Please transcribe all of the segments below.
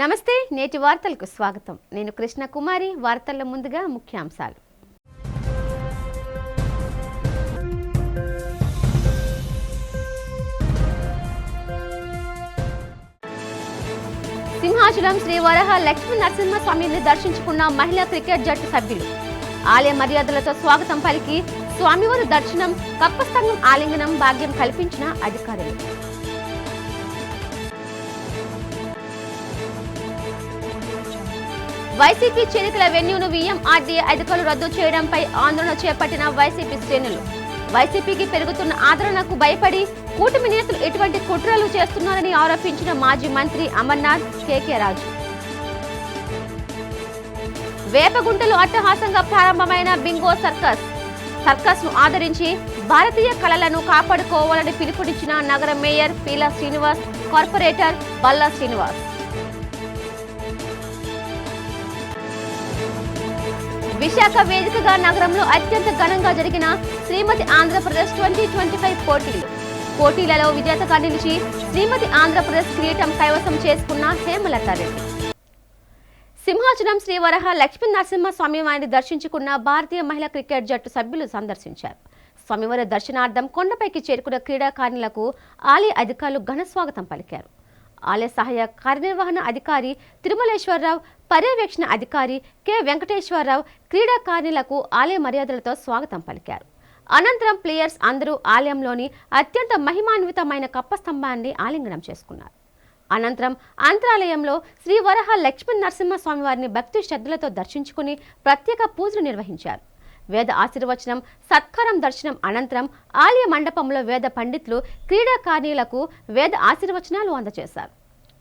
నమస్తే నేటి వార్తలకు స్వాగతం. నేను కృష్ణ కుమారి. వార్తల్లో ముందుగా ముఖ్యాంశాలు. సింహాచలం శ్రీ వరహ లక్ష్మీ నరసింహస్వామిని దర్శించుకున్న మహిళా క్రికెట్ జట్టు సభ్యులు. ఆలయ మర్యాదలతో స్వాగతం పలికి స్వామివారి దర్శనం, కప్పస్తంగం ఆలింగనం భాగ్యం కల్పించిన అధికారులు. వైసీపీ చేరికల వెన్యూను వీఎంఆర్డీఏ అధికారులు రద్దు చేయడంపై ఆందోళన చేపట్టిన వైసీపీ శ్రేణులు. వైసీపీకి పెరుగుతున్న ఆదరణకు భయపడి కూటమి నేతలు ఎటువంటి కుట్రలు చేస్తున్నారని ఆరోపించిన మాజీ మంత్రి అమర్నాథ్ కేకే రాజు. వేపగుంటలో అట్టహాసంగా ప్రారంభమైన బింగో సర్కస్ ను ఆదరించి భారతీయ కళలను కాపాడుకోవాలని పిలుపునిచ్చిన నగర మేయర్ పీలా శ్రీనివాస్, కార్పొరేటర్ బల్లా శ్రీనివాస్. విశాఖ వేదికగా నగరంలో అత్యంత ఘనంగా జరిగిన శ్రీమతి ఆంధ్రప్రదేశ్ 2025 పోటీలలో విజేతగా నిలిచి శ్రీమతి ఆంధ్రప్రదేశ్ కిరీటం కైవసం చేసుకున్న హేమలతారెడ్డి. సింహాచలం శ్రీ వరహ లక్ష్మీ నరసింహస్వామి వారిని దర్శించుకున్న భారతీయ మహిళా క్రికెట్ జట్టు సభ్యులు సందర్శించారు. స్వామివారి దర్శనార్థం కొండపైకి చేరుకున్న క్రీడాకారులకు ఆలయ అధికారులు ఘన స్వాగతం పలికారు. ఆలయ సహాయ కార్యనిర్వహణ అధికారి తిరుమలేశ్వరరావు, పర్యవేక్షణ అధికారి కె వెంకటేశ్వరరావు క్రీడాకారులకు ఆలయ మర్యాదలతో స్వాగతం పలికారు. అనంతరం ప్లేయర్స్ అందరూ ఆలయంలోని అత్యంత మహిమాన్వితమైన కప్పస్తంభాన్ని ఆలింగనం చేసుకున్నారు. అనంతరం అంతరాలయంలో శ్రీ వరహ లక్ష్మీ నరసింహస్వామి వారిని భక్తి శ్రద్ధలతో దర్శించుకుని ప్రత్యేక పూజలు నిర్వహించారు. వేద ఆశీర్వచనం, సత్కారం దర్శనం అనంతరం ఆలయ మండపంలో వేద పండితులు క్రీడాకారులకు వేద ఆశీర్వచనాలు అందజేశారు.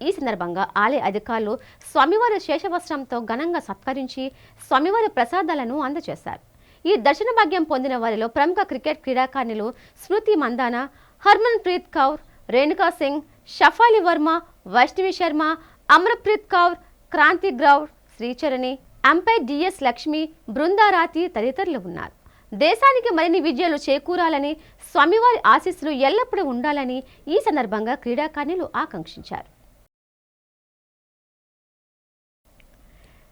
ఈ సందర్భంగా ఆలయ అధికారులు స్వామివారి శేషవస్త్రంతో ఘనంగా సత్కరించి స్వామివారి ప్రసాదాలను అందజేశారు. ఈ దర్శన భాగ్యం పొందిన వారిలో ప్రముఖ క్రికెట్ క్రీడాకారులు స్మృతి మందాన, హర్మన్ ప్రీత్ కౌర్, రేణుకా సింగ్, షఫాలి వర్మ, వైష్ణవి శర్మ, అమర్ప్రీత్ కౌర్, క్రాంతి గ్రౌడ్, శ్రీచరణి, అంపైర్ డిఎస్ లక్ష్మి, బృందారాతి తదితరులు ఉన్నారు. దేశానికి మరిన్ని విజయాలు చేకూరాలని, స్వామివారి ఆశీస్సులు ఎల్లప్పుడూ ఉండాలని ఈ సందర్భంగా క్రీడాకారులు ఆకాంక్షించారు.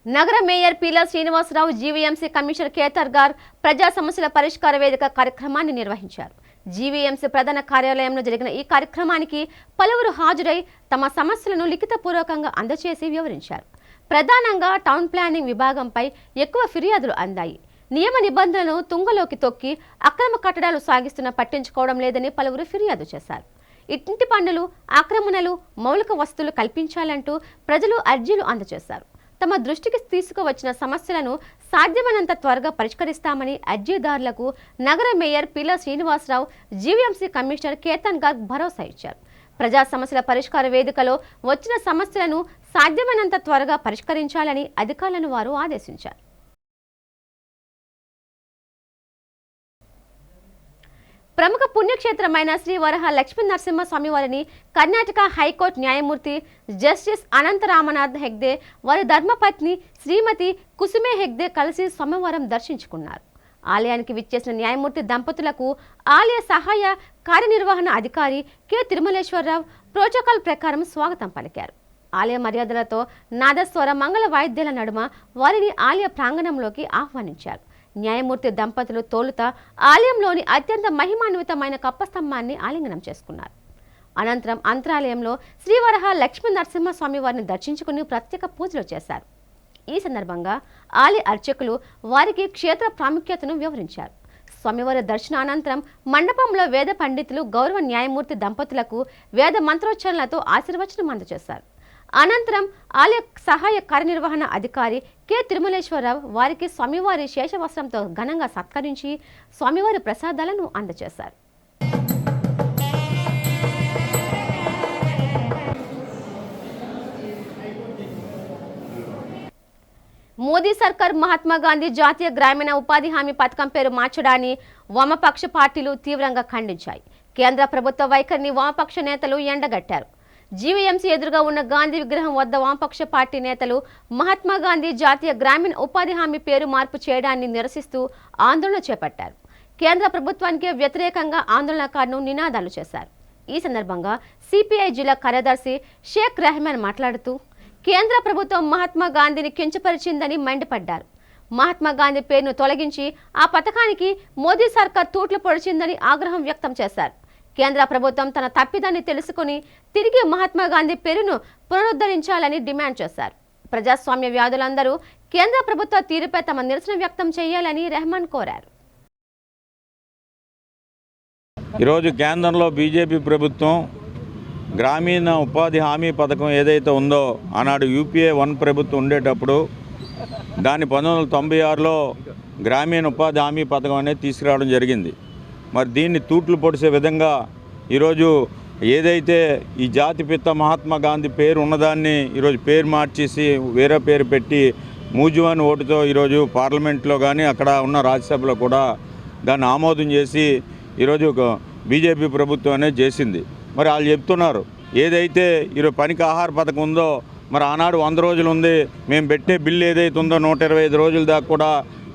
నగర mayor Peela Srinivasarao, GVMC commissioner కేతర్ గార్ ప్రజా సమస్యల పరిష్కార వేదిక కార్యక్రమాన్ని నిర్వహించారు. జీవీఎంసీ ప్రధాన కార్యాలయంలో జరిగిన ఈ కార్యక్రమానికి పలువురు హాజరై తమ సమస్యలను లిఖితపూర్వకంగా అందజేసి వివరించారు. ప్రధానంగా టౌన్ ప్లానింగ్ విభాగంపై ఎక్కువ ఫిర్యాదులు అందాయి. నియమ నిబంధనలను తుంగలోకి తొక్కి అక్రమ కట్టడాలు సాగిస్తున్న పట్టించుకోవడం లేదని పలువురు ఫిర్యాదు చేశారు. ఇంటి పన్నులు, ఆక్రమణలు, మౌలిక వసతులు కల్పించాలంటూ ప్రజలు అర్జీలు అందజేశారు. తమ దృష్టికి తీసుకువచ్చిన సమస్యలను సాధ్యమైనంత త్వరగా పరిష్కరిస్తామని అర్జీదారులకు నగర mayor Peela Srinivasarao, GVMC commissioner Ketan Garg భరోసా ఇచ్చారు. ప్రజా సమస్యల పరిష్కార వేదికలో వచ్చిన సమస్యలను సాధ్యమైనంత త్వరగా పరిష్కరించాలని అధికారులను వారు ఆదేశించారు. ప్రముఖ పుణ్యక్షేత్రమైన శ్రీ వరహ లక్ష్మీ నరసింహస్వామి వారిని కర్ణాటక హైకోర్టు న్యాయమూర్తి జస్టిస్ అనంతరామనాథ్ హెగ్డే, వారి ధర్మపత్ని శ్రీమతి కుసుమే హెగ్డే కలిసి సోమవారం దర్శించుకున్నారు. ఆలయానికి విచ్చేసిన న్యాయమూర్తి దంపతులకు ఆలయ సహాయ కార్యనిర్వహణ అధికారి కె తిరుమలేశ్వరరావు ప్రోటోకాల్ ప్రకారం స్వాగతం పలికారు. ఆలయ మర్యాదలతో నాదస్వర మంగళ వాయిద్యాల నడుమ వారిని ఆలయ ప్రాంగణంలోకి ఆహ్వానించారు. న్యాయమూర్తి దంపతులు తోలుత ఆలయంలోని అత్యంత మహిమాన్వితమైన కప్పస్తంభాన్ని ఆలింగనం చేసుకున్నారు. అనంతరం అంతరాలయంలో శ్రీవరహ లక్ష్మీ నరసింహస్వామి వారిని దర్శించుకుని ప్రత్యేక పూజలు చేశారు. ఈ సందర్భంగా ఆలయ అర్చకులు వారికి క్షేత్ర ప్రాముఖ్యతను వివరించారు. స్వామివారి దర్శనానంతరం మండపంలో వేద పండితులు గౌరవ న్యాయమూర్తి దంపతులకు వేద మంత్రోచ్చరణలతో ఆశీర్వచనం అందజేశారు. అనంతరం ఆలయ సహాయ కార్యనిర్వహణ అధికారి కె తిరుమలేశ్వరరావు వారికి స్వామివారి శేషవస్త్రంతో ఘనంగా సత్కరించి స్వామివారి ప్రసాదాలను అందజేశారు. మోదీ సర్కార్ మహాత్మా గాంధీ జాతీయ గ్రామీణ ఉపాధి హామీ పథకం పేరు మార్చడాన్ని వామపక్ష పార్టీలు తీవ్రంగా ఖండించాయి. కేంద్ర ప్రభుత్వ వైఖరిని వామపక్ష నేతలు ఎండగట్టారు. జీవీఎంసీ ఎదురుగా ఉన్న గాంధీ విగ్రహం వద్ద వామపక్ష పార్టీ నేతలు మహాత్మా గాంధీ జాతీయ గ్రామీణ ఉపాధి హామీ పేరు మార్పు చేయడాన్ని నిరసిస్తూ ఆందోళన చేపట్టారు. కేంద్ర ప్రభుత్వానికి వ్యతిరేకంగా ఆందోళనకారులు నినాదాలు చేశారు. ఈ సందర్భంగా సిపిఐ జిల్లా కార్యదర్శి షేక్ రెహమాన్ మాట్లాడుతూ కేంద్ర ప్రభుత్వం మహాత్మా గాంధీని కించపరిచిందని మండిపడ్డారు. మహాత్మా గాంధీ పేరును తొలగించి ఆ పథకానికి మోదీ సర్కార్ తూట్లు పొడిచిందని ఆగ్రహం వ్యక్తం చేశారు. కేంద్ర ప్రభుత్వం తన తప్పిదాన్ని తెలుసుకుని తిరిగి మహాత్మా గాంధీ పేరును పునరుద్ధరించాలని డిమాండ్ చేశారు. ప్రజాస్వామ్య వ్యాధులందరూ కేంద్ర ప్రభుత్వ తీరుపై తమ నిరసన వ్యక్తం చేయాలని రెహమాన్ కోరారు. ఈరోజు కేంద్రంలో బీజేపీ ప్రభుత్వం గ్రామీణ ఉపాధి హామీ పథకం ఏదైతే ఉందో ఆనాడు యూపీఏ 1 ప్రభుత్వం ఉండేటప్పుడు దాన్ని 1996లో గ్రామీణ ఉపాధి హామీ పథకం అనేది తీసుకురావడం జరిగింది. మరి దీన్ని తూట్లు పొడిసే విధంగా ఈరోజు ఏదైతే ఈ జాతిపిత మహాత్మా గాంధీ పేరు ఉన్నదాన్ని ఈరోజు పేరు మార్చేసి వేరే పేరు పెట్టి మూజువాని ఓటుతో ఈరోజు పార్లమెంట్లో కానీ అక్కడ ఉన్న రాజ్యసభలో కూడా దాన్ని ఆమోదం చేసి ఈరోజు బీజేపీ ప్రభుత్వం అనేది చేసింది. మరి వాళ్ళు చెప్తున్నారు ఏదైతే ఈరోజు పనికి ఆహార పథకం ఉందో మరి ఆనాడు 100 రోజులు ఉంది, మేము పెట్టే బిల్లు ఏదైతే ఉందో 125 రోజుల దాకా కూడా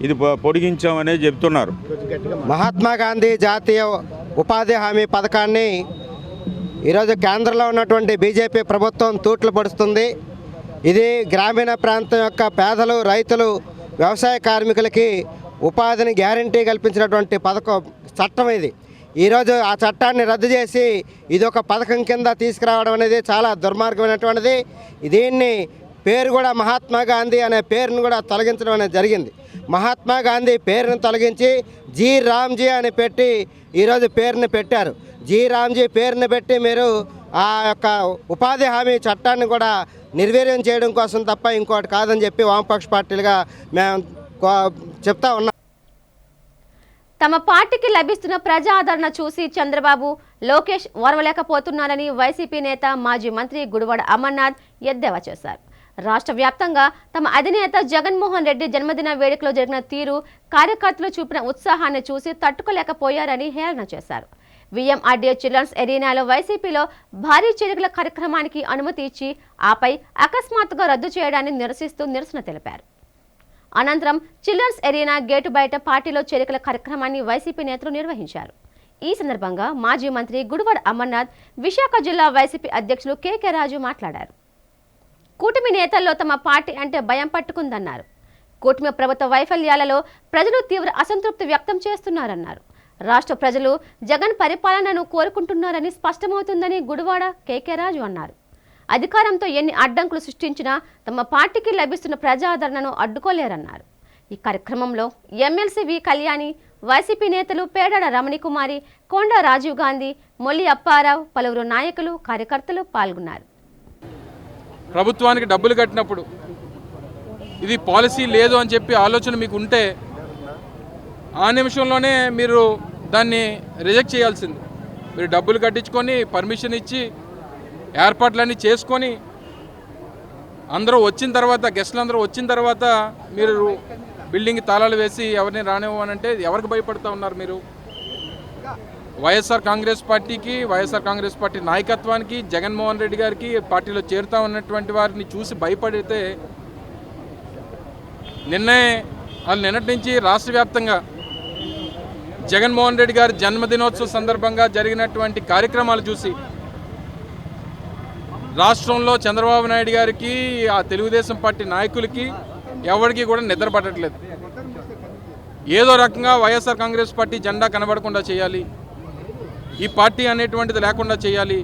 ఇది పొడిగించామనేది చెప్తున్నారు. మహాత్మా గాంధీ జాతీయ ఉపాధి హామీ పథకాన్ని ఈరోజు కేంద్రంలో ఉన్నటువంటి బీజేపీ ప్రభుత్వం తూట్లు పడుస్తుంది. ఇది గ్రామీణ ప్రాంతం యొక్క పేదలు, రైతులు, వ్యవసాయ కార్మికులకి ఉపాధిని గ్యారంటీ కల్పించినటువంటి చట్టం ఇది. ఈరోజు ఆ చట్టాన్ని రద్దు చేసి ఇది ఒక పథకం కింద తీసుకురావడం అనేది చాలా దుర్మార్గమైనటువంటిది. దీన్ని పేరు కూడా మహాత్మా గాంధీ అనే పేరును కూడా తొలగించడం అనేది జరిగింది. మహాత్మా గాంధీ పేరును తొలగించి జీ రామ్జీ అని పెట్టి ఈరోజు పేరుని పెట్టారు. జీ రామ్జీ పేరుని పెట్టి మీరు ఆ యొక్క ఉపాధి హామీ చట్టాన్ని కూడా నిర్వీర్యం చేయడం కోసం తప్ప ఇంకోటి కాదని చెప్పి వామపక్ష పార్టీలుగా మేము చెప్తా ఉన్నాం. తమ పార్టీకి లభిస్తున్న ప్రజా ఆదరణ చూసి చంద్రబాబు, లోకేష్ ఓర్వలేకపోతున్నారని వైసీపీ నేత మాజీ మంత్రి గుడివాడ అమర్నాథ్ ఎద్దేవా చేశారు. రాష్ట్ర వ్యాప్తంగా తమ అధినేత జగన్మోహన్ రెడ్డి జన్మదిన వేడుకలో జరిగిన తీరు, కార్యకర్తలు చూపిన ఉత్సాహాన్ని చూసి తట్టుకోలేకపోయారని హేళన చేశారు. విఎంఆర్డీఏ చిల్డ్రన్స్ ఎరీనాలో వైసీపీలో భారీ చేరికల కార్యక్రమానికి అనుమతి ఇచ్చి ఆపై అకస్మాత్తుగా రద్దు చేయడాన్ని నిరసిస్తూ నిరసన తెలిపారు. అనంతరం చిల్డ్రన్స్ ఎరీనా గేటు బయట పార్టీలో చేరికల కార్యక్రమాన్ని వైసీపీ నేతలు నిర్వహించారు. ఈ సందర్భంగా మాజీ మంత్రి గుడివాడ అమర్నాథ్, విశాఖ జిల్లా వైసీపీ అధ్యక్షులు కేకే రాజు మాట్లాడారు. కూటమి నేతల్లో తమ పార్టీ అంటే భయం పట్టుకుందన్నారు. కూటమి ప్రభుత్వ వైఫల్యాలలో ప్రజలు తీవ్ర అసంతృప్తి వ్యక్తం చేస్తున్నారన్నారు. రాష్ట్ర ప్రజలు జగన్ పరిపాలనను కోరుకుంటున్నారని స్పష్టమవుతుందని గుడివాడ కేకే రాజు అన్నారు. అధికారంతో ఎన్ని అడ్డంకులు సృష్టించినా తమ పార్టీకి లభిస్తున్న ప్రజాదరణను అడ్డుకోలేరన్నారు. ఈ కార్యక్రమంలో ఎమ్మెల్సీ వి కళ్యాణి, వైసీపీ నేతలు పేడాడ రమణికుమారి, కొండ రాజీవ్ గాంధీ, మొల్లి అప్పారావు, పలువురు నాయకులు, కార్యకర్తలు పాల్గొన్నారు. ప్రభుత్వానికి డబ్బులు కట్టినప్పుడు ఇది పాలసీ లేదు అని చెప్పి ఆలోచన మీకు ఉంటే ఆ నిమిషంలోనే మీరు దాన్ని రిజెక్ట్ చేయాల్సింది. మీరు డబ్బులు కట్టించుకొని పర్మిషన్ ఇచ్చి ఏర్పాట్లన్నీ చేసుకొని అందరూ వచ్చిన తర్వాత, గెస్టులు అందరూ వచ్చిన తర్వాత మీరు బిల్డింగ్ తాళాలు వేసి ఎవరిని రానివ్వనంటే ఎవరికి భయపడుతూ ఉన్నారు మీరు? వైఎస్ఆర్ కాంగ్రెస్ పార్టీకి, వైఎస్ఆర్ కాంగ్రెస్ పార్టీ నాయకత్వానికి, జగన్మోహన్ రెడ్డి గారికి పార్టీలో చేరుతా ఉన్నటువంటి వారిని చూసి భయపడితే నిన్నటి నుంచి రాష్ట్ర వ్యాప్తంగా జగన్మోహన్ రెడ్డి గారి జన్మదినోత్సవ సందర్భంగా జరిగినటువంటి కార్యక్రమాలు చూసి రాష్ట్రంలో చంద్రబాబు నాయుడు గారికి, ఆ తెలుగుదేశం పార్టీ నాయకులకి ఎవరికి కూడా నిద్ర పట్టట్లేదు. ఏదో రకంగా వైఎస్ఆర్ కాంగ్రెస్ పార్టీ జెండా కనబడకుండా చేయాలి, ఈ పార్టీ అనేటువంటిది లేకుండా చేయాలి,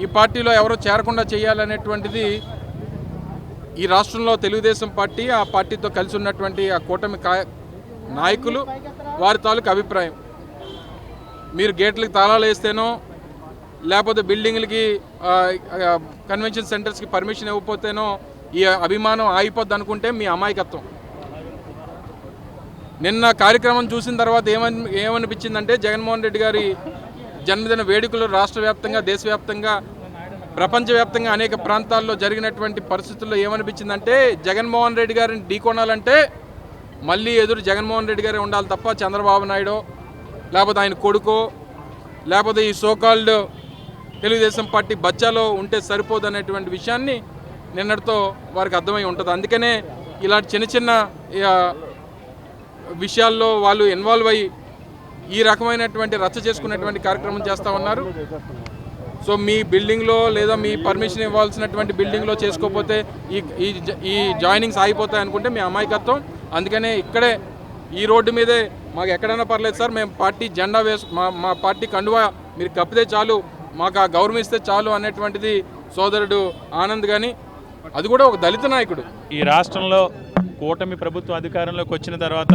ఈ పార్టీలో ఎవరో చేరకుండా చేయాలనేటువంటిది ఈ రాష్ట్రంలో తెలుగుదేశం పార్టీ, ఆ పార్టీతో కలిసి ఉన్నటువంటి ఆ కూటమి నాయకులు వారి తాలూకు అభిప్రాయం. మీరు గేట్లకు తాళాలు వేస్తేనో లేకపోతే బిల్డింగ్లకి, కన్వెన్షన్ సెంటర్స్కి పర్మిషన్ ఇవ్వకపోతేనో ఈ అభిమానం ఆగిపోద్ది అనుకుంటే మీ అమాయకత్వం. నిన్న కార్యక్రమం చూసిన తర్వాత ఏమనిపించిందంటే జగన్మోహన్ రెడ్డి గారి జన్మదిన వేడుకలు రాష్ట్ర వ్యాప్తంగా, దేశవ్యాప్తంగా, ప్రపంచవ్యాప్తంగా అనేక ప్రాంతాల్లో జరిగినటువంటి పరిస్థితుల్లో ఏమనిపించిందంటే జగన్మోహన్ రెడ్డి గారిని ఢీకొనాలంటే మళ్ళీ ఎదురు జగన్మోహన్ రెడ్డి గారే ఉండాలి తప్ప చంద్రబాబు నాయుడు లేకపోతే ఆయన కొడుకో లేకపోతే ఈ సోకాల్డ్ తెలుగుదేశం పార్టీ బచ్చాలో ఉంటే సరిపోదు అనేటువంటి విషయాన్ని నిన్నటితో వారికి అర్థమై ఉంటుంది. అందుకనే ఇలాంటి చిన్న చిన్న విషయాల్లో వాళ్ళు ఇన్వాల్వ్ అయ్యి ఈ రకమైనటువంటి రచ్చ చేసుకునేటువంటి కార్యక్రమం చేస్తూ ఉన్నారు. సో మీ బిల్డింగ్లో లేదా మీ పర్మిషన్ ఇవ్వాల్సినటువంటి బిల్డింగ్లో చేసుకోకపోతే ఈ జాయినింగ్స్ ఆగిపోతాయి అనుకుంటే మీ అమాయకత్వం. అందుకనే ఇక్కడే ఈ రోడ్డు మీదే మాకు ఎక్కడైనా పర్లేదు సార్, మేము పార్టీ జెండా మా పార్టీ కండువా మీరు కప్పితే చాలు, మాకు ఆ గౌరవం ఇస్తే చాలు అనేటువంటిది సోదరుడు ఆనంద్. కానీ అది కూడా ఒక దళిత నాయకుడు. ఈ రాష్ట్రంలో కూటమి ప్రభుత్వం అధికారంలోకి వచ్చిన తర్వాత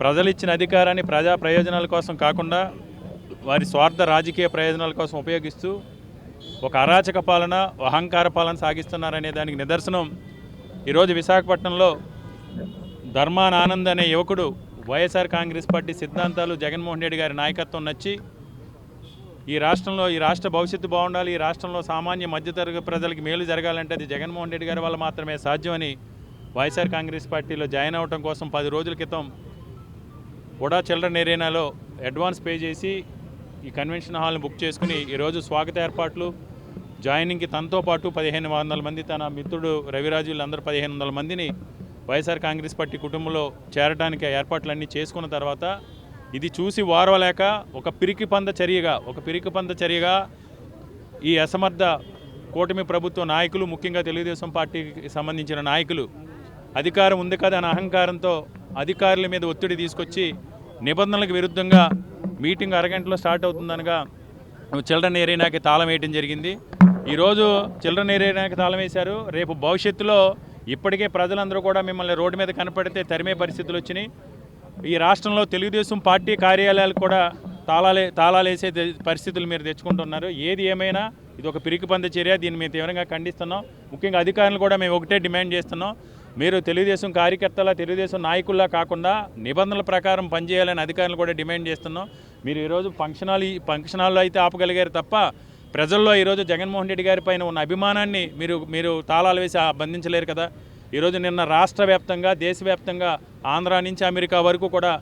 ప్రజలు ఇచ్చిన అధికారాన్ని ప్రజా ప్రయోజనాల కోసం కాకుండా వారి స్వార్థ రాజకీయ ప్రయోజనాల కోసం ఉపయోగిస్తూ ఒక అరాచక పాలన, అహంకార పాలన సాగిస్తున్నారనే దానికి నిదర్శనం ఈరోజు విశాఖపట్నంలో ధర్మాన ఆనంద్ అనే యువకుడు వైఎస్ఆర్ కాంగ్రెస్ పార్టీ సిద్ధాంతాలు, జగన్మోహన్ రెడ్డి గారి నాయకత్వం నచ్చి ఈ రాష్ట్ర భవిష్యత్తు బాగుండాలి, ఈ రాష్ట్రంలో సామాన్య మధ్యతరగతి ప్రజలకు మేలు జరగాలంటే అది జగన్మోహన్ రెడ్డి గారి వల్ల మాత్రమే సాధ్యమని వైఎస్ఆర్ కాంగ్రెస్ పార్టీలో జాయిన్ అవ్వడం కోసం 10 రోజుల క్రితం కూడా చిల్డ్రన్ ఏరియాలో అడ్వాన్స్ పే చేసి ఈ కన్వెన్షన్ హాల్ని బుక్ చేసుకుని ఈరోజు స్వాగత ఏర్పాట్లు, జాయినింగ్కి తనతో పాటు 1500 మంది, తన మిత్రుడు రవిరాజు వీళ్ళందరూ 1500 మందిని వైఎస్ఆర్ కాంగ్రెస్ పార్టీ కుటుంబంలో చేరడానికి ఏర్పాట్లన్నీ చేసుకున్న తర్వాత ఇది చూసి వారవలేక ఒక పిరికిపంద చర్యగా ఈ అసమర్థ కూటమి ప్రభుత్వ నాయకులు, ముఖ్యంగా తెలుగుదేశం పార్టీకి సంబంధించిన నాయకులు అధికారం ఉంది కదా అనే అహంకారంతో అధికారుల మీద ఒత్తిడి తీసుకొచ్చి నిబంధనలకు విరుద్ధంగా మీటింగ్ అరగంటలో స్టార్ట్ అవుతుందనగా చిల్డ్రన్ ఏరియాకి తాళం వేయడం జరిగింది. ఈరోజు చిల్డ్రన్ ఏరియాకి తాళం వేశారు. రేపు భవిష్యత్తులో ఇప్పటికే ప్రజలందరూ కూడా మిమ్మల్ని రోడ్డు మీద కనపడితే తరిమే పరిస్థితులు వచ్చినాయి. ఈ రాష్ట్రంలో తెలుగుదేశం పార్టీ కార్యాలయాలు కూడా తాళాలు వేసే పరిస్థితులు మీరు తెచ్చుకుంటున్నారు. ఏది ఏమైనా ఇది ఒక పిరికిపంద చర్య, దీన్ని మేము తీవ్రంగా ఖండిస్తున్నాం. ముఖ్యంగా అధికారులు కూడా మేము ఒకటే డిమాండ్ చేస్తున్నాం, మీరు తెలుగుదేశం కార్యకర్తల, తెలుగుదేశం నాయకుల్లా కాకుండా నిబంధనల ప్రకారం పనిచేయాలని అధికారులు కూడా డిమాండ్ చేస్తున్నాం. మీరు ఈరోజు ఫంక్షన్ హాల్లో అయితే ఆపగలిగారు తప్ప ప్రజల్లో ఈరోజు జగన్మోహన్ రెడ్డి గారి పైన ఉన్న అభిమానాన్ని మీరు తాళాలు వేసి బంధించలేరు కదా. ఈరోజు నిన్న రాష్ట్ర వ్యాప్తంగా, దేశవ్యాప్తంగా, ఆంధ్ర నుంచి అమెరికా వరకు కూడా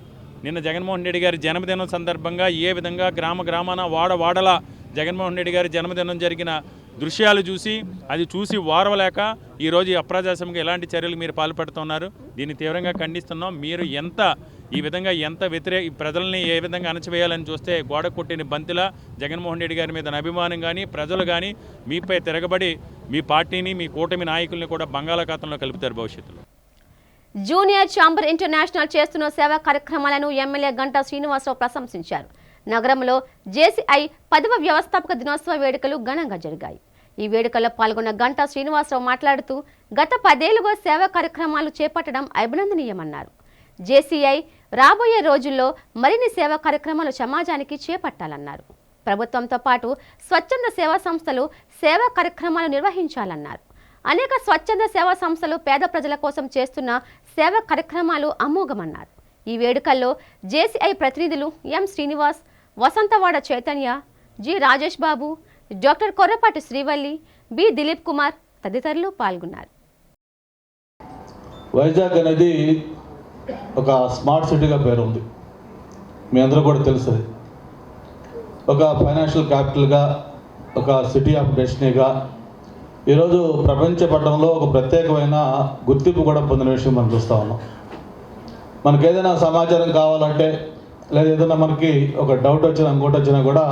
నిన్న జగన్మోహన్ రెడ్డి గారి జన్మదినం సందర్భంగా ఏ విధంగా గ్రామాన వాడల జగన్మోహన్ రెడ్డి గారి జన్మదినం జరిగిన దృశ్యాలు చూసి వారవలేక ఈరోజు ఈ అప్రజాస్వామిక ఎలాంటి చర్యలు మీరు పాల్పడుతున్నారు, దీన్ని తీవ్రంగా ఖండిస్తున్నాం. మీరు ఈ విధంగా ప్రజల్ని ఏ విధంగా అణచివేయాలని చూస్తే గోడ కొట్టిన బంతిలా జగన్మోహన్ రెడ్డి గారి మీద అభిమానం కానీ, ప్రజలు కానీ మీపై తిరగబడి మీ పార్టీని, మీ కూటమి నాయకుల్ని కూడా బంగాళాఖాతంలో కలుపుతారు భవిష్యత్తులో. జూనియర్ ఛాంబర్ ఇంటర్నేషనల్ చేస్తున్న సేవా కార్యక్రమాలను ఎమ్మెల్యే గంటా శ్రీనివాసరావు ప్రశంసించారు. నగరంలో జేసీఐ 10వ వ్యవస్థాపక దినోత్సవ వేడుకలు ఘనంగా జరిగాయి. ఈ వేడుకల్లో పాల్గొన్న గంటా శ్రీనివాసరావు మాట్లాడుతూ గత 10 ఏళ్లుగా సేవా కార్యక్రమాలు చేపట్టడం అభినందనీయమన్నారు. జేసీఐ రాబోయే రోజుల్లో మరిన్ని సేవా కార్యక్రమాలు సమాజానికి చేపట్టాలన్నారు. ప్రభుత్వంతో పాటు స్వచ్ఛంద సేవా సంస్థలు సేవా కార్యక్రమాలు నిర్వహించాలన్నారు. అనేక స్వచ్ఛంద సేవా సంస్థలు పేద ప్రజల కోసం చేస్తున్న సేవా కార్యక్రమాలు అమోఘమన్నారు. ఈ వేడుకల్లో జేసీఐ ప్రతినిధులు ఎం శ్రీనివాస్, వసంతవాడ చైతన్య, జి రాజేష్ బాబు, డాక్టర్ కొర్రపాటి శ్రీవల్లి, బి దిలీప్ కుమార్ తదితరులు పాల్గొన్నారు. వైజాగ్ అనేది ఒక స్మార్ట్ సిటీగా పేరుంది, మీ అందరూ కూడా తెలుసు. ఒక ఫైనాన్షియల్ క్యాపిటల్గా, ఒక సిటీ ఆఫ్ డెస్టినీగా ఈరోజు ప్రపంచ పటంలో ఒక ప్రత్యేకమైన గుర్తింపు కూడా పొందిన విషయం మనం చూస్తూ ఉన్నాం. మనకు ఏదైనా సమాచారం కావాలంటే, లేదా ఏదైనా మనకి ఒక డౌట్ వచ్చినా, ఇంకోటి వచ్చినా కూడా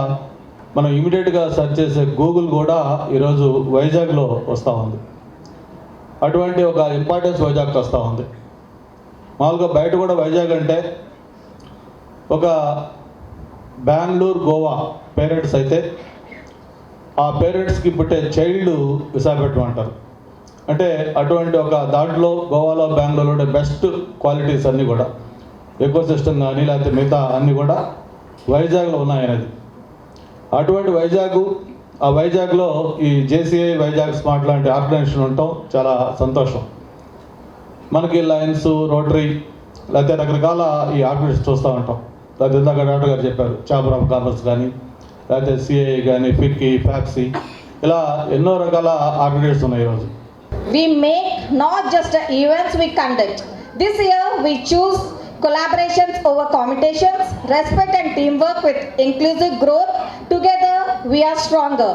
మనం ఇమీడియట్గా సెర్చ్ చేసే గూగుల్ కూడా ఈరోజు వైజాగ్లో వస్తూ ఉంది. అటువంటి ఒక ఇంపార్టెన్స్ వైజాగ్కి వస్తూ ఉంది. మామూలుగా బయట కూడా వైజాగ్ అంటే ఒక బెంగళూరు, గోవా పేరెంట్స్ అయితే ఆ పేరెంట్స్కి పుట్టే చైల్డ్ విశాఖపట్నం అంటారు. అంటే అటువంటి ఒక దాంట్లో గోవాలో, బెంగళూరులో బెస్ట్ క్వాలిటీస్ అన్నీ కూడా ఎకో సిస్టమ్ కానీ లేకపోతే మిగతా అన్నీ కూడా వైజాగ్లో ఉన్నాయనేది. అటువంటి ఆ వైజాగ్లో ఈ జేసీఐ వైజాగ్ స్మార్ట్ లాంటి ఆర్గనైజేషన్ ఉండటం చాలా సంతోషం. మనకి లయన్స్, రోటరీ లేకపోతే రకరకాల ఈ ఆర్గనైజేషన్ చూస్తూ ఉంటాం. లేకపోతే ఇందాక డాక్టర్ గారు చెప్పారు, ఛాంబర్ ఆఫ్ కామర్స్ కానీ, లేకపోతే సిఐ కానీ, ఫిక్కీ, ఫ్యాక్సీ, ఇలా ఎన్నో రకాల ఆర్గనైజేషన్స్ ఉన్నాయి ఈరోజు. We make not just the events we conduct. This year we choose collaborations over competitions, respect and teamwork with inclusive growth. Together we are stronger.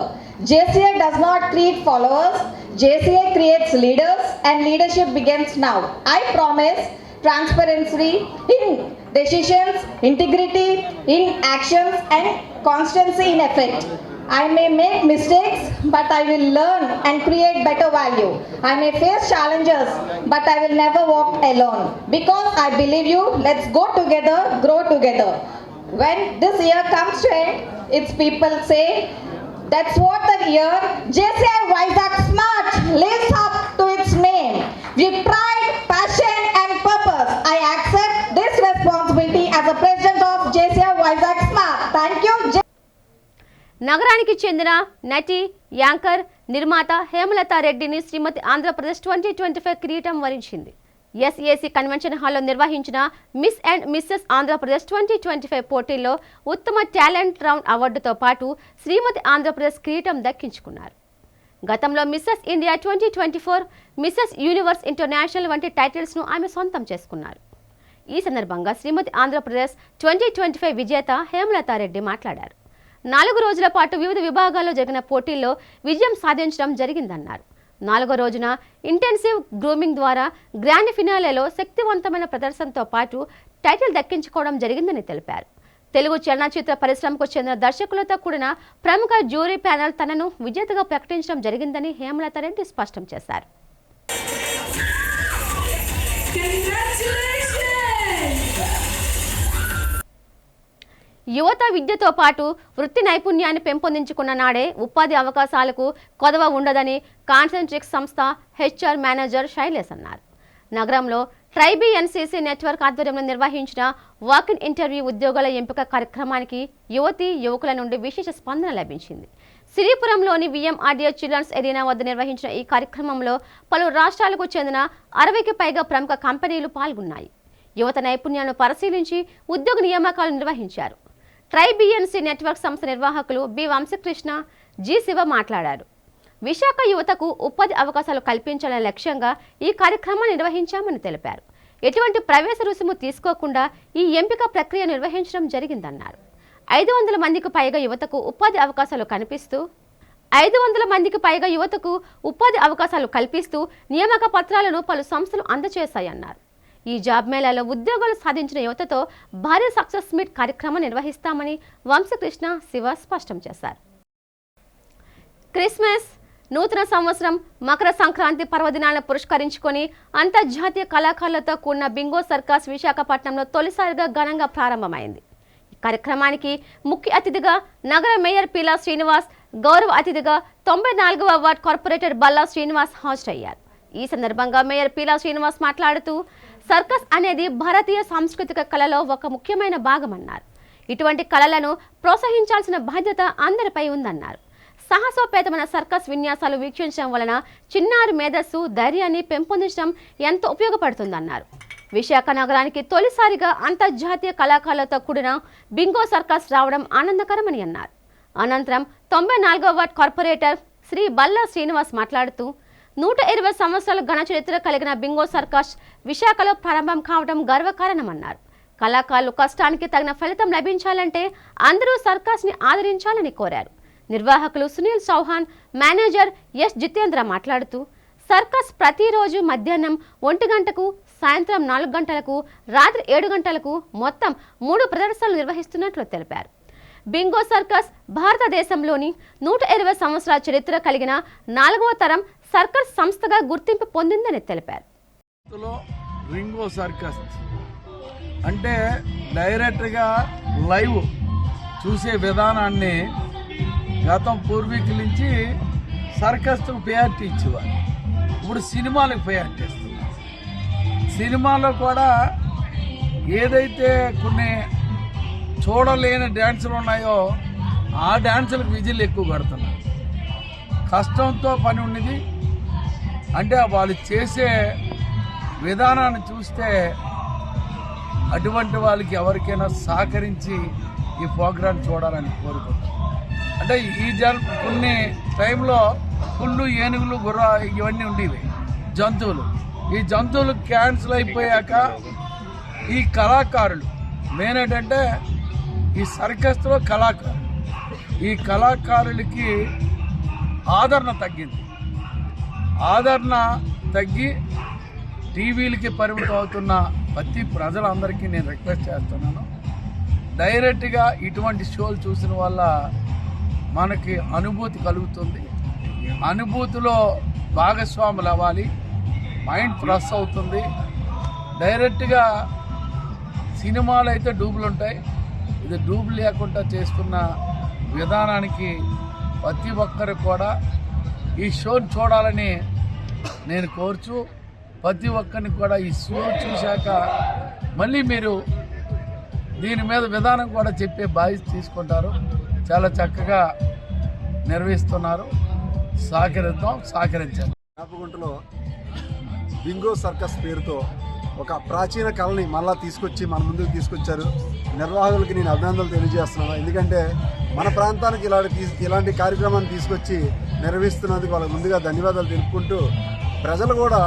JCI does not create followers. JCI creates leaders and leadership begins now. I promise transparency in decisions, integrity in actions, and constancy in effect. I may make mistakes, but I will learn and create better value. I may face challenges, but I will never walk alone. Because I believe you, let's go together, grow together. When this year comes to end, its people say, that's what the year JCI Vizag Smart lives up to its name. With pride, passion and purpose, I accept this responsibility as the president of JCI Vizag Smart. Thank you. నగరానికి చెందిన నటి anchor నిర్మాత హేమలత రెడ్డిని శ్రీమతి ఆంధ్రప్రదేశ్ 2025 కిరీటం వరించింది. SAC convention హాల్లో నిర్వహించిన miss and missus Andhra Pradesh 2025 పోటీల్లో ఉత్తమ టాలెంట్ రౌండ్ అవార్డుతో పాటు శ్రీమతి ఆంధ్రప్రదేశ్ కిరీటం దక్కించుకున్నారు. గతంలో Mrs India 2024, Mrs Universe International వంటి టైటిల్స్ను ఆమె సొంతం చేసుకున్నారు. ఈ సందర్భంగా శ్రీమతి ఆంధ్రప్రదేశ్ 2025 విజేత హేమలత రెడ్డి మాట్లాడారు. 4 రోజుల పాటు వివిధ విభాగాల్లో జరిగిన పోటీల్లో విజయం సాధించడం జరిగిందన్నారు. 4వ రోజున ఇంటెన్సివ్ గ్రూమింగ్ ద్వారా గ్రాండ్ ఫినాలేలో శక్తివంతమైన ప్రదర్శనతో పాటు టైటిల్ దక్కించుకోవడం జరిగిందని తెలిపారు. తెలుగు చలనచిత్ర పరిశ్రమకు చెందిన దర్శకులతో కూడిన ప్రముఖ జ్యూరీ ప్యానెల్ తనను విజేతగా ప్రకటించడం జరిగిందని హేమలత రెడ్డి స్పష్టం చేశారు. యువత విద్యతో పాటు వృత్తి నైపుణ్యాన్ని పెంపొందించుకున్న నాడే ఉపాధి అవకాశాలకు కొదవ ఉండదని కాన్సెంట్రిక్స్ సంస్థ హెచ్ఆర్ మేనేజర్ శైలేష్ అన్నారు. నగరంలో ట్రైబీ ఎన్సీసీ నెట్వర్క్ ఆధ్వర్యంలో నిర్వహించిన వాక్-ఇన్ ఇంటర్వ్యూ ఉద్యోగాల ఎంపిక కార్యక్రమానికి యువతీ యువకుల నుండి విశేష స్పందన లభించింది. సిరిపురంలోని విఎంఆర్డీఏ చిల్డ్రన్స్ ఎరీనా వద్ద నిర్వహించిన ఈ కార్యక్రమంలో పలు రాష్ట్రాలకు చెందిన 60కి పైగా ప్రముఖ కంపెనీలు పాల్గొన్నాయి. యువత నైపుణ్యాలను పరిశీలించి ఉద్యోగ నియామకాలు నిర్వహించారు. ట్రైబీఎన్సీ నెట్వర్క్ సంస్థ నిర్వాహకులు బి వంశకృష్ణ, జి శివ మాట్లాడారు. విశాఖ యువతకు ఉపాధి అవకాశాలు కల్పించాలనే లక్ష్యంగా ఈ కార్యక్రమాన్ని నిర్వహించామని తెలిపారు. ఎటువంటి ప్రవేశ రుసుము తీసుకోకుండా ఈ ఎంపిక ప్రక్రియ నిర్వహించడం జరిగిందన్నారు. 500 మందికి పైగా యువతకు ఉపాధి అవకాశాలు కల్పిస్తూ నియామక పత్రాలను పలు సంస్థలు అందజేశాయన్నారు. ఈ జాబ్ మేళాలో ఉద్యోగాలు సాధించిన యువతతో భారీ సక్సెస్ మీట్ కార్యక్రమం నిర్వహిస్తామని వంశకృష్ణ, శివ స్పష్టం చేశారు. క్రిస్మస్, నూతన సంవత్సరం, మకర సంక్రాంతి పర్వదినాలను పురస్కరించుకొని అంతర్జాతీయ కళాకారులతో కూడిన బింగో సర్కస్ విశాఖపట్నంలో తొలిసారిగా ఘనంగా ప్రారంభమైంది. ఈ కార్యక్రమానికి ముఖ్య అతిథిగా నగర మేయర్ పీలా శ్రీనివాస్, గౌరవ అతిథిగా 94వ వార్డ్ కార్పొరేటర్ బల్లా శ్రీనివాస్ హాజరయ్యారు. ఈ సందర్భంగా మేయర్ పీలా శ్రీనివాస్ మాట్లాడుతూ సర్కస్ అనేది భారతీయ సాంస్కృతిక కళలో ఒక ముఖ్యమైన భాగమన్నారు. ఇటువంటి కళలను ప్రోత్సహించాల్సిన బాధ్యత అందరిపై ఉందన్నారు. సాహసోపేతమైన సర్కస్ విన్యాసాలు వీక్షించడం వలన చిన్నారి మేధస్సు, ధైర్యాన్ని పెంపొందించడం ఎంతో ఉపయోగపడుతుందన్నారు. విశాఖ నగరానికి తొలిసారిగా అంతర్జాతీయ కళాకారులతో కూడిన బింగో సర్కస్ రావడం ఆనందకరమని అన్నారు. అనంతరం 94వ వార్డ్ కార్పొరేటర్ శ్రీ బల్లా శ్రీనివాస్ మాట్లాడుతూ 120 సంవత్సరాల ఘన చరిత్ర కలిగిన బింగో సర్కస్ విశాఖలో ప్రారంభం కావడం గర్వకారణమన్నారు. కళాకారులు కష్టానికి తగిన ఫలితం లభించాలంటే అందరూ సర్కస్ని ఆదరించాలని కోరారు. నిర్వాహకులు సునీల్ చౌహాన్, మేనేజర్ ఎస్ జితేంద్ర మాట్లాడుతూ సర్కస్ ప్రతిరోజు మధ్యాహ్నం 1 గంటకు, సాయంత్రం 4 గంటలకు, రాత్రి 7 గంటలకు మొత్తం 3 ప్రదర్శనలు నిర్వహిస్తున్నట్లు తెలిపారు. బింగో సర్కస్ భారతదేశంలోని 120 సంవత్సరాల చరిత్ర కలిగిన 4వ తరం సర్కస్ సంస్థగా గుర్తింపు పొందిందని తెలిపారు. బింగో సర్కస్ అంటే డైరెక్ట్గా లైవ్ చూసే విధానాన్ని గతం పూర్వీకుల నుంచి సర్కస్కు ప్రయారిటీ ఇచ్చేవారు. ఇప్పుడు సినిమాలకు ప్రయారిటీ ఇస్తున్నారు. సినిమాలో కూడా ఏదైతే కొన్ని చూడలేని డ్యాన్సులు ఉన్నాయో ఆ డ్యాన్సులకు విజిల్ ఎక్కువ కడుతున్నారు. కష్టంతో పని ఉన్నది అంటే వాళ్ళు చేసే విధానాన్ని చూస్తే అటువంటి వాళ్ళకి ఎవరికైనా సహకరించి ఈ ప్రోగ్రాం చూడాలని కోరుకుంటాం. అంటే కొన్ని టైంలో పుళ్ళు, ఏనుగులు, గుర్ర ఇవన్నీ ఉండేవి జంతువులు. ఈ జంతువులు క్యాన్సిల్ అయిపోయాక ఈ కళాకారులు మెయిన్ ఏంటంటే ఈ సర్కస్లో ఈ కళాకారులకి ఆదరణ తగ్గింది. ఆదరణ తగ్గి టీవీలకి పరిమితం అవుతున్న ప్రతి ప్రజలందరికీ నేను రిక్వెస్ట్ చేస్తున్నాను, డైరెక్ట్గా ఇటువంటి షోలు చూసిన వల్ల మనకి అనుభూతి కలుగుతుంది. అనుభూతిలో భాగస్వాములు అవ్వాలి, మైండ్ ఫ్రెష్ అవుతుంది. డైరెక్ట్గా సినిమాలు అయితే డూబులు ఉంటాయి, ఇది డూబులు లేకుండా చేస్తున్న విధానానికి ప్రతి ఒక్కరు కూడా ఈ షోని చూడాలని నేను కోరుచు, ప్రతి ఒక్కరిని కూడా ఈ షో చూశాక మళ్ళీ మీరు దీని మీద విధానం కూడా చెప్పే బాధ్యత తీసుకుంటారు. చాలా చక్కగా నిర్వహిస్తున్నారు. సహకరించారు. యాపగుంటలో బింగో సర్కస్ పేరుతో ఒక ప్రాచీన కళని మళ్ళా తీసుకొచ్చి మన ముందుకు తీసుకొచ్చారు. నిర్వాహకులకి నేను అభినందనలు తెలియజేస్తున్నాను. ఎందుకంటే మన ప్రాంతానికి ఇలాంటి కార్యక్రమాన్ని తీసుకొచ్చి నిర్వహిస్తున్నందుకు వాళ్ళకి ముందుగా ధన్యవాదాలు తెలుపుకుంటూ, ప్రజలు కూడా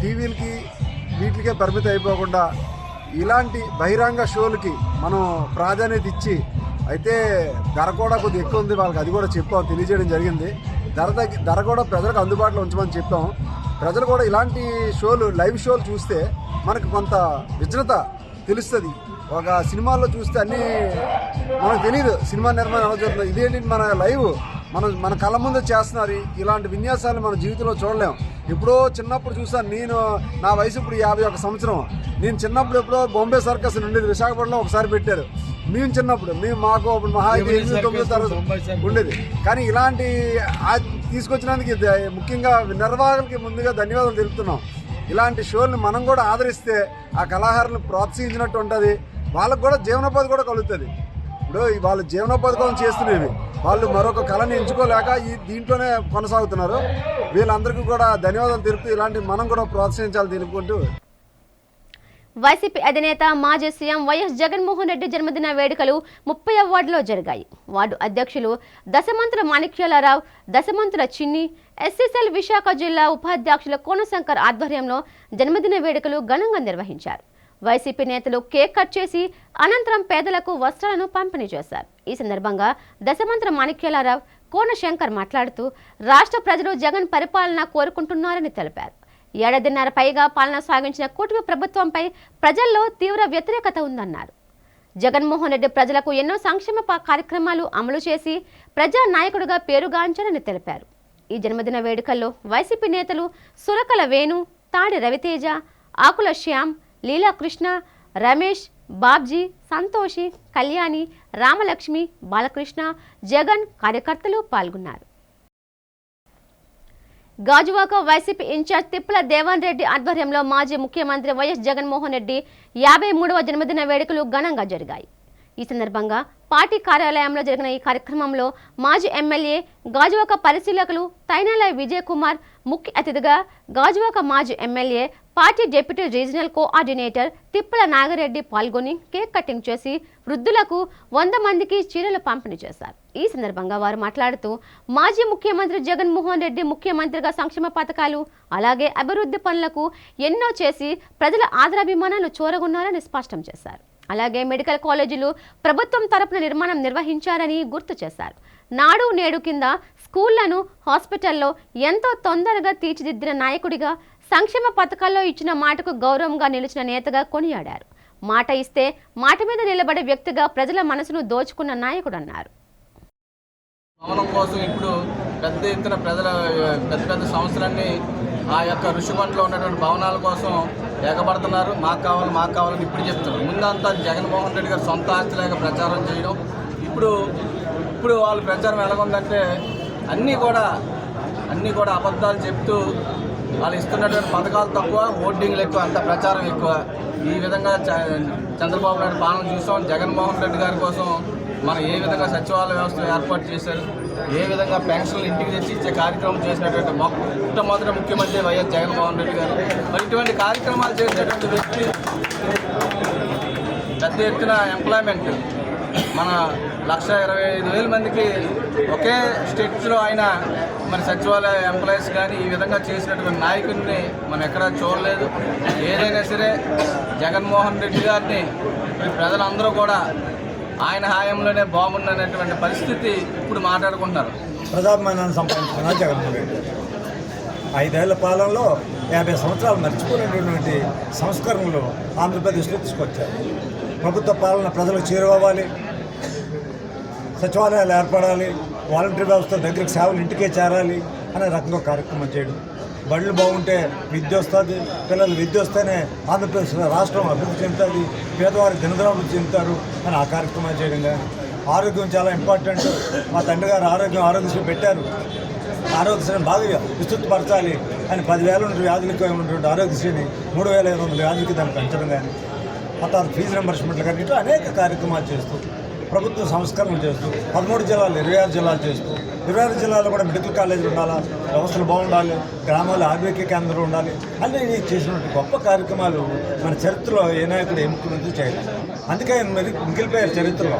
టీవీలకి వీటికే పరిమితం అయిపోకుండా ఇలాంటి బహిరంగ షోలకి మనం ప్రాధాన్యత ఇచ్చి, అయితే ధర కూడా కొద్దిగా ఎక్కువ ఉంది వాళ్ళకి, అది కూడా చెప్పాం, తెలియజేయడం జరిగింది. ధర కూడా ప్రజలకు అందుబాటులో ఉంచమని చెప్పాం. ప్రజలు కూడా ఇలాంటి షోలు, లైవ్ షోలు చూస్తే మనకు కొంత విజ్ఞత తెలుస్తుంది. ఒక సినిమాల్లో చూస్తే అన్నీ మనకు తెలియదు, సినిమా నిర్మాణం ఎలా జరుగుతుంది, ఇదేంటి మన లైవ్ మన కళ్ళ ముందు చేస్తున్నారు. ఇలాంటి విన్యాసాలు మన జీవితంలో చూడలేము. ఎప్పుడో చిన్నప్పుడు చూసాను నేను, నా వయసు ఇప్పుడు 51 సంవత్సరం. నేను చిన్నప్పుడు ఎప్పుడో బాంబే సర్కస్ ఉండేది, విశాఖపట్నంలో ఒకసారి పెట్టారు. మేము చిన్నప్పుడు మాకు మహా 8-9 తరగతి ఉండేది. కానీ ఇలాంటి తీసుకొచ్చినందుకు ముఖ్యంగా నిర్వాహకులకి ముందుగా ధన్యవాదాలు తెలుపుతున్నాం. ఇలాంటి షోల్ని మనం కూడా ఆదరిస్తే ఆ కళాకారులను ప్రోత్సహించినట్టు ఉంటుంది, వాళ్ళకు కూడా జీవనోపాధి కూడా కలుగుతుంది. ఇప్పుడు వాళ్ళు జీవనోపాధి కోసం చేస్తున్నవి, వాళ్ళు మరొక కళని ఎంచుకోలేక దీంట్లోనే కొనసాగుతున్నారు. వీళ్ళందరికీ కూడా ధన్యవాదాలు తెలుపుతూ ఇలాంటి మనం కూడా ప్రోత్సహించాలని తెలుపుకుంటూ, వైసీపీ అధినేత మాజీ సీఎం వైఎస్ జగన్మోహన్ రెడ్డి జన్మదిన వేడుకలు 30వ వార్డులో జరిగాయి. వార్డు అధ్యక్షులు దశమంతుల మాణిక్యాలరావు, దశమంతుల చిన్ని, ఎస్సీసెల్ విశాఖ జిల్లా ఉపాధ్యక్షులు కోనశంకర్ ఆధ్వర్యంలో జన్మదిన వేడుకలు ఘనంగా నిర్వహించారు. వైసీపీ నేతలు కేక్ కట్ చేసి అనంతరం పేదలకు వస్త్రాలను పంపిణీ చేశారు. ఈ సందర్భంగా దశమంతుల మాణిక్యాలరావు, కోనశంకర్ మాట్లాడుతూ రాష్ట్ర ప్రజలు జగన్ పరిపాలన కోరుకుంటున్నారని తెలిపారు. ఏడాదిన్నర పైగా పాలన సాగించిన కూటమి ప్రభుత్వంపై ప్రజల్లో తీవ్ర వ్యతిరేకత ఉందన్నారు. జగన్మోహన్ రెడ్డి ప్రజలకు ఎన్నో సంక్షేమ కార్యక్రమాలు అమలు చేసి ప్రజా నాయకుడిగా పేరుగాంచారని తెలిపారు. ఈ జన్మదిన వేడుకల్లో వైసీపీ నేతలు సురకల వేణు, తాడి రవితేజ, ఆకుల శ్యామ్, లీలాకృష్ణ, రమేష్, బాబ్జీ, సంతోషి, కళ్యాణి, రామలక్ష్మి, బాలకృష్ణ, జగన్ కార్యకర్తలు పాల్గొన్నారు. గాజువాక వైసీపీ ఇన్ఛార్జ్ తిప్పల దేవన్ రెడ్డి ఆధ్వర్యంలో మాజీ ముఖ్యమంత్రి వైఎస్ జగన్మోహన్ రెడ్డి 53వ జన్మదిన వేడుకలు ఘనంగా జరిగాయి. ఈ సందర్భంగా పార్టీ కార్యాలయంలో జరిగిన ఈ కార్యక్రమంలో మాజీ ఎమ్మెల్యే, గాజువాక పరిశీలకులు తైనాల విజయ్ కుమార్ ముఖ్య అతిథిగా, గాజువాక మాజీ MLA, party deputy regional coordinator Tippala Nagireddy పాల్గొని కేక్ కటింగ్ చేసి వృద్ధులకు 100 మందికి చీరలు పంపిణీ చేశారు. ఈ సందర్భంగా వారు మాట్లాడుతూ మాజీ ముఖ్యమంత్రి జగన్మోహన్ రెడ్డి ముఖ్యమంత్రిగా సంక్షేమ పథకాలు అలాగే అభివృద్ధి పనులకు ఎన్నో చేసి ప్రజల ఆదరాభిమానాలు చూరగొన్నారని స్పష్టం చేశారు. అలాగే మెడికల్ కాలేజీలు ప్రభుత్వం తరపున నిర్మాణం నిర్వహించారని గుర్తు చేశారు. నాడు నేడు కింద స్కూళ్లను, హాస్పిటల్లో ఎంతో తొందరగా తీర్చిదిద్దిన నాయకుడిగా, సంక్షేమ పథకాల్లో ఇచ్చిన మాటకు గౌరవంగా నిలిచిన నేతగా కొనియాడారు. మాట ఇస్తే మాట మీద నిలబడే వ్యక్తిగా ప్రజల మనసును దోచుకున్న నాయకుడు అన్నారు. భవనం కోసం ఇప్పుడు పెద్ద ఎత్తున పెద్ద సంస్థలన్నీ ఆ యొక్క ఋషికొండలో ఉన్నటువంటి భవనాల కోసం ఏకపడుతున్నారు. మాకు కావాలని ఇప్పుడు చెప్తున్నారు. ముందంతా జగన్మోహన్ రెడ్డి గారు సొంత ఆస్తి లేక ప్రచారం చేయడం, ఇప్పుడు వాళ్ళ ప్రచారం ఎలాగుందంటే అన్నీ కూడా అబద్ధాలు చెప్తూ వాళ్ళు ఇస్తున్నటువంటి పథకాలు తక్కువ, ఓటింగ్లు ఎక్కువ, అంత ప్రచారం ఎక్కువ. ఈ విధంగా చంద్రబాబు నాయుడు పాలన చూసాం. జగన్మోహన్ రెడ్డి గారి కోసం మనం ఏ విధంగా సచివాలయ వ్యవస్థ ఏర్పాటు చేశారు, ఏ విధంగా పెన్షన్లు ఇంటికి తెచ్చి ఇచ్చే కార్యక్రమం చేసినటువంటి మొట్టమొదటి ముఖ్యమంత్రి వైఎస్ జగన్మోహన్ రెడ్డి గారు. మరి ఇటువంటి కార్యక్రమాలు చేసినటువంటి వ్యక్తి పెద్ద ఎత్తున ఎంప్లాయ్మెంట్ మన 1,25,000 మందికి ఒకే స్టేట్స్లో ఆయన మరి సచివాలయ ఎంప్లాయీస్ కానీ ఈ విధంగా చేసినటువంటి నాయకుడిని మనం ఎక్కడా చూడలేదు. ఏదైనా సరే జగన్మోహన్ రెడ్డి గారిని ప్రజలందరూ కూడా ఆయన హాయంలోనే బాగుందనేటువంటి పరిస్థితి ఇప్పుడు మాట్లాడుకుంటున్నారు. ప్రజాభిమానాన్ని సంపాదించుకున్నారు జగన్మోహన్ రెడ్డి. 5 ఏళ్ల పాలనలో 50 సంవత్సరాలు మర్చిపోయినటువంటి సంస్కరణలు ఆంధ్రప్రదేశ్లో తీసుకొచ్చారు. ప్రభుత్వ పాలన ప్రజలకు చేరువవ్వాలి, సచివాలయాలు ఏర్పడాలి, వాలంటీర్ వ్యవస్థ దగ్గరికి సేవలు ఇంటికే చేరాలి అనే రకంగా కార్యక్రమం చేయడం. బళ్ళు బాగుంటే విద్య వస్తుంది, పిల్లలు విద్య వస్తేనే ఆంధ్రప్రదేశ్ రాష్ట్రం అభివృద్ధి చెందుతుంది, పేదవారి దినదినాభివృద్ధి చెందుతారు అని ఆ కార్యక్రమాలు చేయడం. కానీ ఆరోగ్యం చాలా ఇంపార్టెంట్. మా తండ్రి గారు ఆరోగ్యశ్రీ పెట్టారు. ఆరోగ్యశ్రీని బాగా విస్తృతపరచాలి అని 10,000 నుండి వ్యాధులకు ఉన్నటువంటి ఆరోగ్యశ్రీని 3,500 వ్యాధులకి దాన్ని పెంచడం కానీ, ఆ తర్వాత ఫీజు రింబర్స్మెంట్లు కానీ ఇట్లా అనేక కార్యక్రమాలు చేస్తూ ప్రభుత్వ సంస్కరణలు చేస్తూ 13 జిల్లాలు 26 జిల్లాలు చేస్తూ 26 జిల్లాల్లో కూడా మెడికల్ కాలేజీలు ఉండాలా, వ్యవస్థలు బాగుండాలి, గ్రామాల్లో ఆరోగ్య కేంద్రాలు ఉండాలి అన్నీ చేసినటువంటి గొప్ప కార్యక్రమాలు మన చరిత్రలో ఏ నాయకుడు ఏ ముఖ్యమంత్రి చేయలేదు. అందుకే మరి మిగిలిపోయారు చరిత్రలో.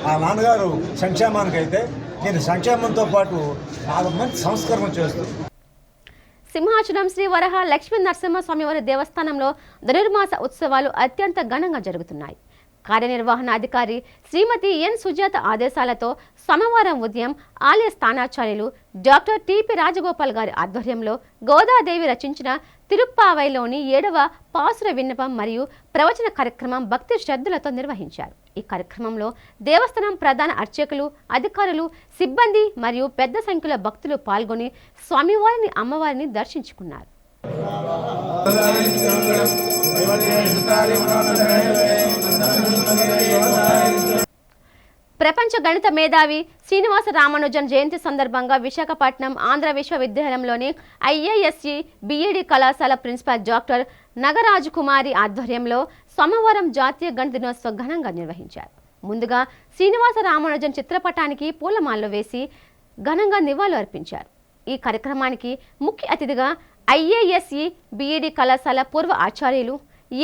ఆ నాన్నగారు సంక్షేమానికి అయితే నేను సంక్షేమంతో పాటు 4 మంది సంస్కరణ చేస్తూ. సింహాచలం శ్రీ వరహ లక్ష్మీ నరసింహస్వామివారి దేవస్థానంలో ధనుర్మాస ఉత్సవాలు అత్యంత ఘనంగా జరుగుతున్నాయి. కార్యనిర్వహణాధికారి శ్రీమతి ఎన్ సుజాత ఆదేశాలతో సోమవారం ఉదయం ఆలయ స్థానాచార్యులు డాక్టర్ టిపి రాజగోపాల్ గారి ఆధ్వర్యంలో గోదాదేవి రచించిన తిరుప్పావైలోని 7వ పాసుర విన్నపం మరియు ప్రవచన కార్యక్రమం భక్తి శ్రద్ధలతో నిర్వహించారు. ఈ కార్యక్రమంలో దేవస్థానం ప్రధాన అర్చకులు, అధికారులు, సిబ్బంది మరియు పెద్ద సంఖ్యలో భక్తులు పాల్గొని స్వామివారిని, అమ్మవారిని దర్శించుకున్నారు. ప్రపంచ గణిత మేధావి శ్రీనివాస రామానుజన్ జయంతి సందర్భంగా విశాఖపట్నం ఆంధ్ర విశ్వవిద్యాలయంలోని IISc BEd కళాశాల ప్రిన్సిపాల్ డాక్టర్ నగరాజు కుమారి ఆధ్వర్యంలో సోమవారం జాతీయ గణిత దినోత్సవం ఘనంగా నిర్వహించారు. ముందుగా శ్రీనివాస రామానుజన్ చిత్రపటానికి పూలమాలలు వేసి ఘనంగా నివాళులు అర్పించారు. ఈ కార్యక్రమానికి ముఖ్య అతిథిగా IISc BEd కళాశాల పూర్వ ఆచార్యులు,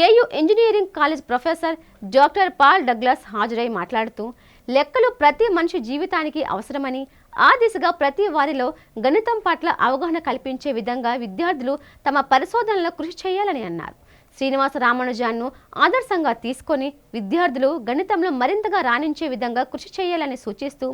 AU engineering college professor doctor Paul Douglas హాజరై మాట్లాడుతూ లెక్కలు ప్రతి మనిషి జీవితానికి అవసరమని, ఆ దిశగా ప్రతి వారిలో గణితం పట్ల అవగాహన కల్పించే విధంగా విద్యార్థులు తమ పరిశోధనలో కృషి చేయాలని అన్నారు. శ్రీనివాస రామానుజన్ను ఆదర్శంగా తీసుకొని విద్యార్థులు గణితంలో మరింతగా రాణించే విధంగా కృషి చేయాలని సూచిస్తూ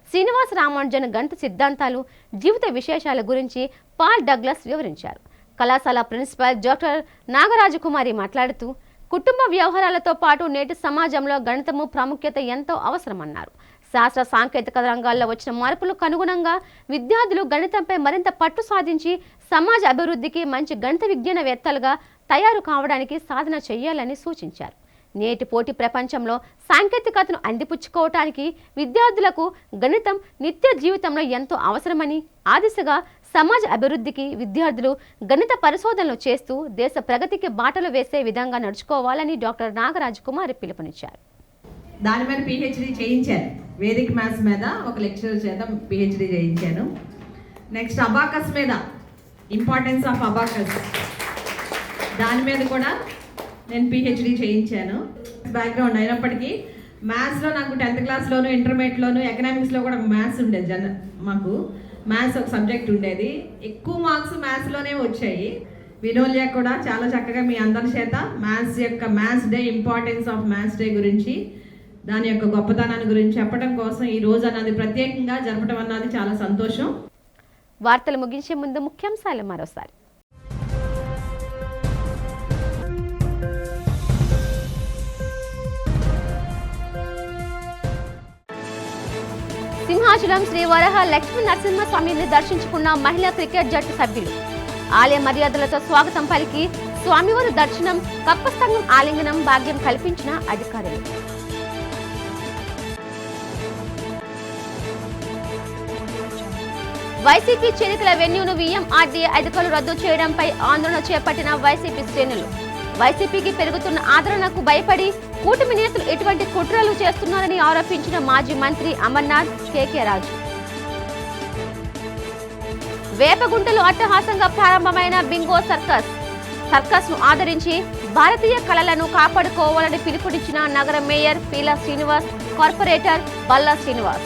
శ్రీనివాస రామానుజన్ గణిత సిద్ధాంతాలు, జీవిత విశేషాల గురించి పాల్ డగ్లస్ వివరించారు. కళాశాల ప్రిన్సిపాల్ డాక్టర్ నాగరాజు కుమారి మాట్లాడుతూ కుటుంబ వ్యవహారాలతో పాటు నేటి సమాజంలో గణితము ప్రాముఖ్యత ఎంతో అవసరమన్నారు. శాస్త్ర సాంకేతిక రంగాల్లో వచ్చిన మార్పులకు అనుగుణంగా విద్యార్థులు గణితంపై మరింత పట్టు సాధించి సమాజ అభివృద్ధికి మంచి గణిత విజ్ఞానవేత్తలుగా తయారు కావడానికి సాధన చేయాలని సూచించారు. నేటి పోటీ ప్రపంచంలో సాంకేతికతను అందిపుచ్చుకోవటానికి విద్యార్థులకు గణితం నిత్య జీవితంలో ఎంతో అవసరమని, ఆ దిశగా సమాజ అభివృద్ధికి విద్యార్థులు గణిత పరిశోధనలు చేస్తూ దేశ ప్రగతికి బాటలు వేసే విధంగా నడుచుకోవాలని డాక్టర్ నాగరాజ్ కుమార్ పిలుపునిచ్చారు. దాని మీద PhD చేయించాను. వేదిక మ్యాథ్స్ మీద ఒక లెక్చరర్ చేత PhD చేయించాను. నెక్స్ట్ అబాకస్ మీద, ఇంపార్టెన్స్ ఆఫ్ అబాకస్, దాని మీద కూడా నేను PhD చేయించాను. బ్యాక్గ్రౌండ్ అయినప్పటికీ మ్యాథ్స్లో నాకు 10th క్లాస్లోను, ఇంటర్మీడియట్లోను, ఎకనామిక్స్లో కూడా మ్యాథ్స్ ఉండేది. మాకు మ్యాథ్స్ ఒక సబ్జెక్ట్ ఉండేది. ఎక్కువ మార్క్స్ మ్యాథ్స్లోనే వచ్చాయి. వినోల్య కూడా చాలా చక్కగా మీ అందరి చేత maths day, importance of maths day గురించి, దాని యొక్క గొప్పతనాన్ని గురించి చెప్పడం కోసం ఈ రోజు అన్నది ప్రత్యేకంగా జరపడం అన్నది చాలా సంతోషం. వార్తలు ముగించే ముందు ముఖ్యాంశాలు మరోసారి. సింహాచలం శ్రీ వరహ లక్ష్మీ నరసింహస్వామిని దర్శించుకున్న మహిళా క్రికెట్ జట్టు సభ్యులు. ఆలయ మర్యాదలతో స్వాగతం పలికి స్వామివారి దర్శనం, కప్పస్తంగం ఆలింగనం భాగ్యం కల్పించిన అధికారులు. వైసీపీ చేరికల వెన్యూను VMRDA అధికారులు రద్దు చేయడంపై ఆందోళన చేపట్టిన వైసీపీ శ్రేణులు. వైసీపీకి పెరుగుతున్న ఆదరణకు భయపడి కూటమి నేతలు ఎటువంటి కుట్రలు చేస్తున్నారని ఆరోపించిన మాజీ మంత్రి అమర్నాథ్ KK రాజు. వేపగుంటలో అట్టహాసంగా ప్రారంభమైన బింగో సర్కస్ ను ఆదరించి భారతీయ కళలను కాపాడుకోవాలని పిలుపునిచ్చిన నగర మేయర్ పీలా శ్రీనివాస్, కార్పొరేటర్ బల్లా శ్రీనివాస్.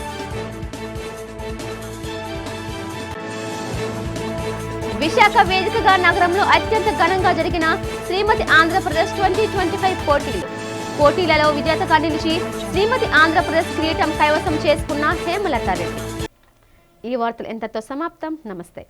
విశాఖ వేదికగా నగరంలో అత్యంత ఘనంగా జరిగిన శ్రీమతి ఆంధ్రప్రదేశ్ 2025 పోటీలలో విజేతగా నిలిచి శ్రీమతి ఆంధ్రప్రదేశ్ కిరీటం కైవసం చేసుకున్న హేమలతారెడ్డి. ఈ వార్తలు ఎంతతో సమాప్తం. నమస్తే.